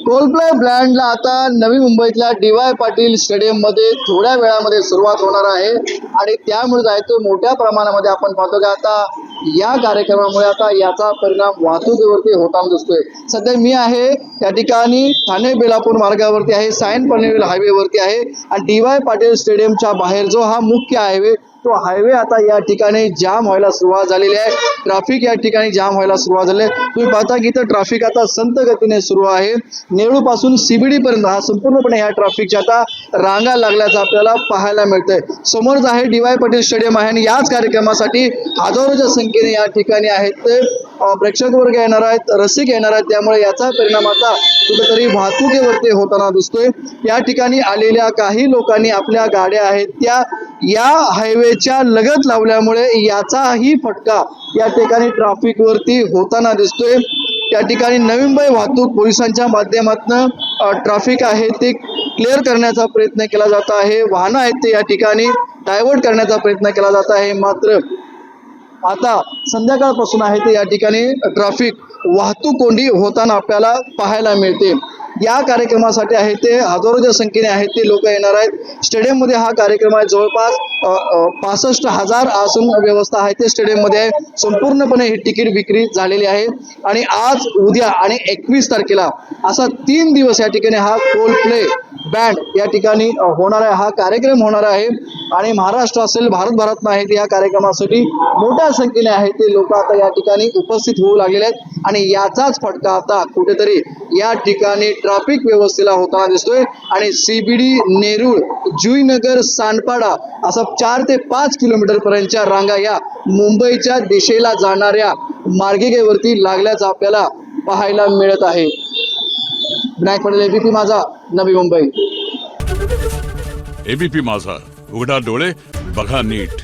कोलप्ले ब्रँडला आता नवी मुंबईतल्या डी.वाय. पाटील स्टेडियम मध्ये थोड्या वेळामध्ये सुरुवात होणार आहे आणि त्यामुळे जायचं मोठ्या प्रमाणामध्ये आपण पाहतो की आता या कार्यक्रमामुळे आता याचा परिणाम वाहतुकीवरती होताना दिसतोय। सध्या मी आहे त्या ठिकाणी ठाणे बेलापूर मार्गावरती आहे, सायन पनवेल हायवेवरती आहे आणि डी.वाय. पाटील स्टेडियमच्या बाहेर जो हा मुख्य हायवे तो हायवे आता या ठिकाणी जाम व्हायला सुरुवात झालेली आहे। ट्रॅफिक या ठिकाणी जाम व्हायला सुरुवात झाली आहे। तुम्ही पाहता की इथं ट्रॅफिक आता संत गतीने सुरू आहे। नेरूळ पासून सीबीडी पर्यंत हा संपूर्णपणे या ट्रॅफिकच्या आता रांगा लागल्याचं आपल्याला पाहायला मिळतंय। समोरच आहे डी.वाय. पाटील स्टेडियम आहे आणि याच कार्यक्रमासाठी हजारोच्या संख्येने या ठिकाणी आहेत ते प्रेक्षक वर्ग येणार आहेत, रसिक येणार आहेत। त्यामुळे याचा परिणाम आता कुठेतरी वाहतुकीवरती होताना दिसतोय। या ठिकाणी आलेल्या काही लोकांनी आपल्या गाड्या आहेत त्या या हायवेच्या लगत लावल्यामुळे याचाही फटका या ठिकाणी ट्रॅफिक वरती होताना दिसतोय। त्या ठिकाणी नवी मुंबई वाहतूक पोलिसांच्या माध्यमातून ट्रॅफिक आहे ते क्लिअर करण्याचा प्रयत्न केला जात आहे। वाहनं आहेत ते या ठिकाणी डायव्हर्ट करण्याचा प्रयत्न केला जात आहे। मात्र आता संध्याकाळपासून आहे ते या ठिकाणी ट्रॅफिक वाहतूक कोंडी होताना आपल्याला पाहायला मिळते। या कार्यक्रमासाठी आहे ते हजारोच्या संख्येने आहेत ते लोक येणार आहेत। स्टेडियम मध्ये हा कार्यक्रम आहे। जवळपास 65,000 आसन व्यवस्था आहे ते स्टेडियम मध्ये आहे। संपूर्णपणे ही तिकीट विक्री झालेली आहे आणि आज उद्या आणि 21 तारखेला असा 3 दिवस या ठिकाणी हा कोलप्ले बँड या ठिकाणी होणार आहे, हा कार्यक्रम होणार आहे आणि महाराष्ट्र असेल भारतभरातून आहेत या कार्यक्रमासाठी मोठ्या संख्येने आहे ते लोक आता या ठिकाणी उपस्थित होऊ लागलेले आहेत आणि याचाच फटका आता कुठेतरी या ठिकाणी ट्रॅफिक व्यवस्थेला होताना दिसतोय आणि सीबीडी, नेरूळ, जुईनगर, सानपाडा असा 4 ते 5 किलोमीटर पर्यंतच्या रांगा या मुंबईच्या दिशेला जाणाऱ्या मार्गिकेवरती लागल्याचं आपल्याला पाहायला मिळत आहे। विनायक पटेल, एबीपी माझा, नवी मुंबई। एबीपी माझा, उघडा डोळे बघा नीट।